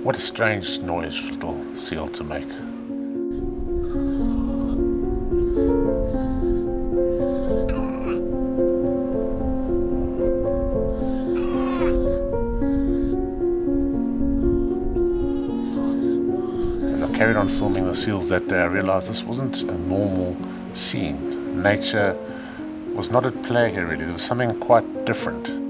What a strange noise for a little seal to make. As I carried on filming the seals that day, I realized this wasn't a normal scene. Nature was not at play here really. There was something quite different.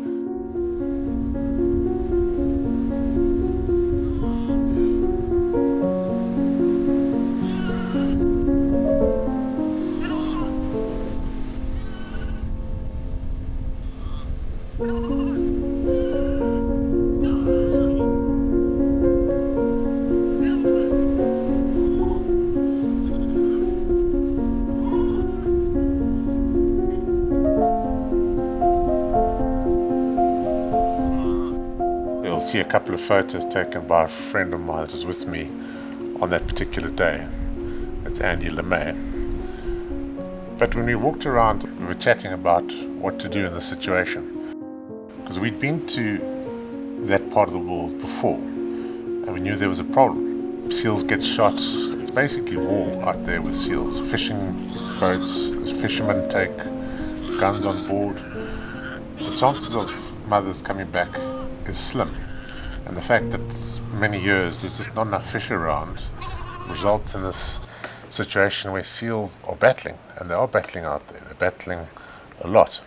You'll see a couple of photos taken by a friend of mine that was with me on that particular day. It's Andy LeMay. But when we walked around, we were chatting about what to do in this situation. Because we'd been to that part of the world before, and we knew there was a problem. Seals get shot. It's basically war out there with seals. Fishing boats, fishermen take guns on board. The chances of mothers coming back is slim. And the fact that many years there's just not enough fish around results in this situation where seals are battling, and they are battling out there. They're battling a lot.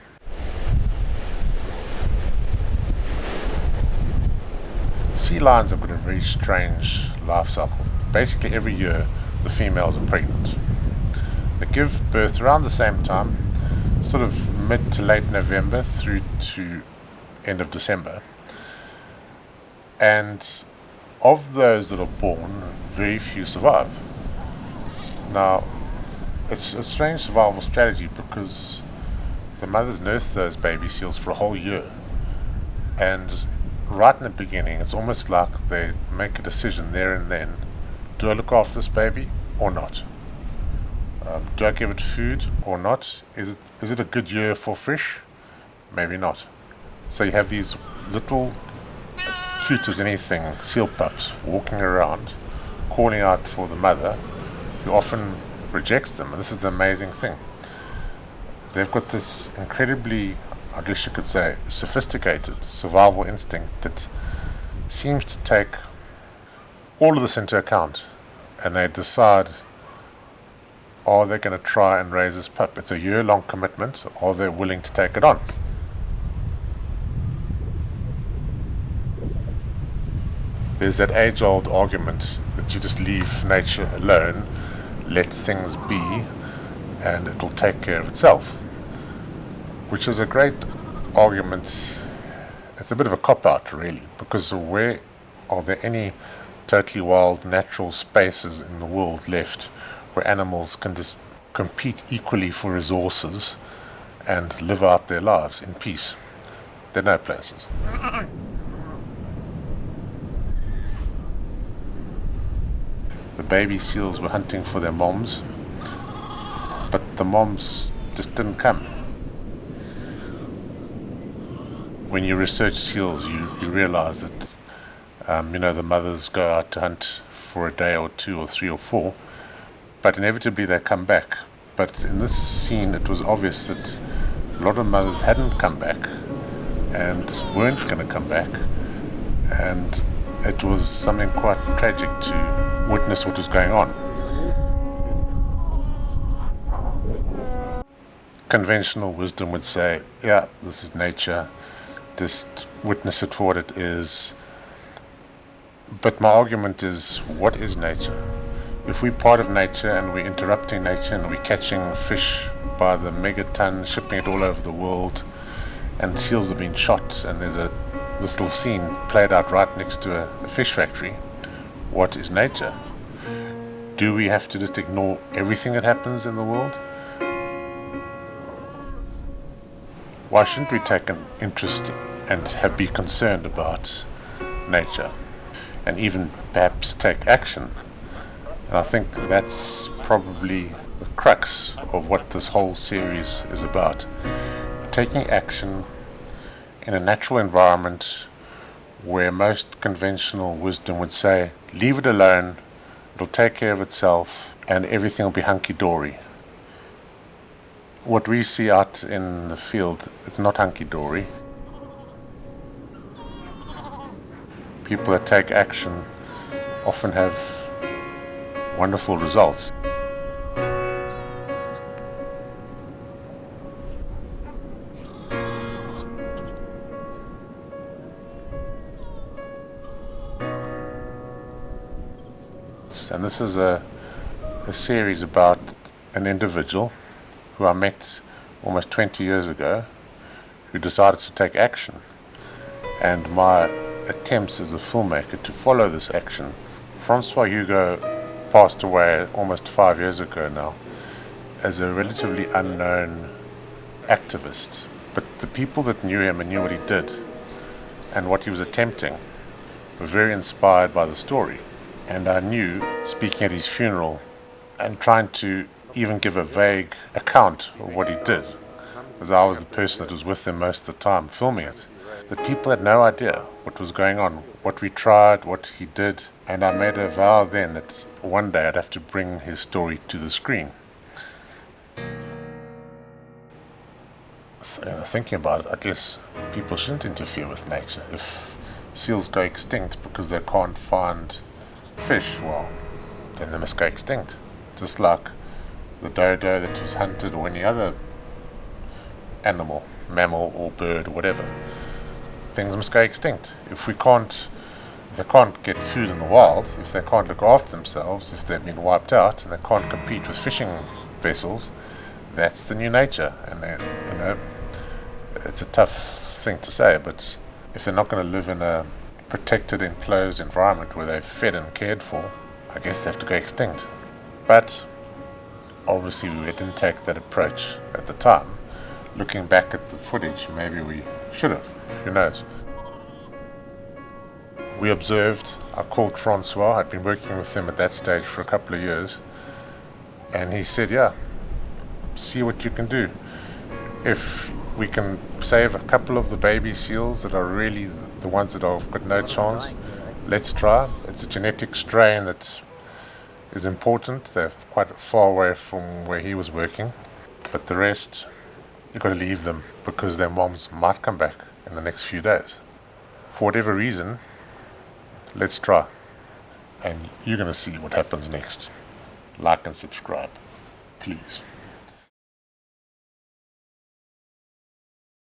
Sea lions have got a very strange life cycle. Basically every year the females are pregnant. They give birth around the same time, sort of mid to late November through to end of December. And of those that are born, very few survive. Now, it's a strange survival strategy because the mothers nurse those baby seals for a whole year. And right in the beginning, it's almost like they make a decision there and then. Do I look after this baby or not? Do I give it food or not? Is it a good year for fish? Maybe not. So you have these little, cute as anything, seal pups walking around, calling out for the mother, who often rejects them. And this is the amazing thing. They've got this incredibly, I guess you could say, sophisticated survival instinct that seems to take all of this into account, and they decide, are they going to try and raise this pup? It's a year-long commitment. Are they willing to take it on? There's that age-old argument that you just leave nature alone, let things be, and it will take care of itself, which is a great argument. It's a bit of a cop-out really, because where are there any totally wild natural spaces in the world left where animals can just compete equally for resources and live out their lives in peace? There are no places. The baby seals were hunting for their moms, but the moms just didn't come. When you research seals, you realize that the mothers go out to hunt for a day or two or three or four, but inevitably they come back. But in this scene, it was obvious that a lot of mothers hadn't come back and weren't going to come back, and it was something quite tragic to witness what was going on. Conventional wisdom would say, yeah, this is nature, just witness it for what it is. But my argument is, what is nature? If we're part of nature and we're interrupting nature and we're catching fish by the megaton, shipping it all over the world, and seals have been shot, and there's this little scene played out right next to a fish factory, what is nature? Do we have to just ignore everything that happens in the world? Why shouldn't we take an interest and be concerned about nature, and even perhaps take action? And I think that's probably the crux of what this whole series is about. Taking action in a natural environment where most conventional wisdom would say, leave it alone, it'll take care of itself, and everything will be hunky-dory. What we see out in the field, it's not hunky-dory. People that take action often have wonderful results. And this is a series about an individual who I met almost 20 years ago who decided to take action, and my attempts as a filmmaker to follow this action. Francois Hugo passed away almost 5 years ago now as a relatively unknown activist, but the people that knew him and knew what he did and what he was attempting were very inspired by the story. And I knew, speaking at his funeral and trying to even give a vague account of what he did, as I was the person that was with him most of the time filming it, that people had no idea what was going on, what we tried, what he did. And I made a vow then that one day I'd have to bring his story to the screen. Thinking about it, I guess people shouldn't interfere with nature. If seals go extinct because they can't find fish, well, then they must go extinct. Just like the dodo that was hunted, or any other animal, mammal or bird or whatever. Things must go extinct. If they can't get food in the wild, if they can't look after themselves, if they've been wiped out and they can't compete with fishing vessels, that's the new nature. And then, it's a tough thing to say, but if they're not going to live in a protected, enclosed environment where they're fed and cared for, I guess they have to go extinct. But obviously we didn't take that approach at the time. Looking back at the footage, maybe we should have. Who knows? We observed. I called Francois. I'd been working with him at that stage for a couple of years, and he said, yeah, see what you can do. If we can save a couple of the baby seals that are really the ones that have got no chance, let's try. It's a genetic strain that is important. They're quite far away from where he was working, but the rest, you've got to leave them because their moms might come back in the next few days. For whatever reason, let's try, and you're going to see what happens next. Like and subscribe, please.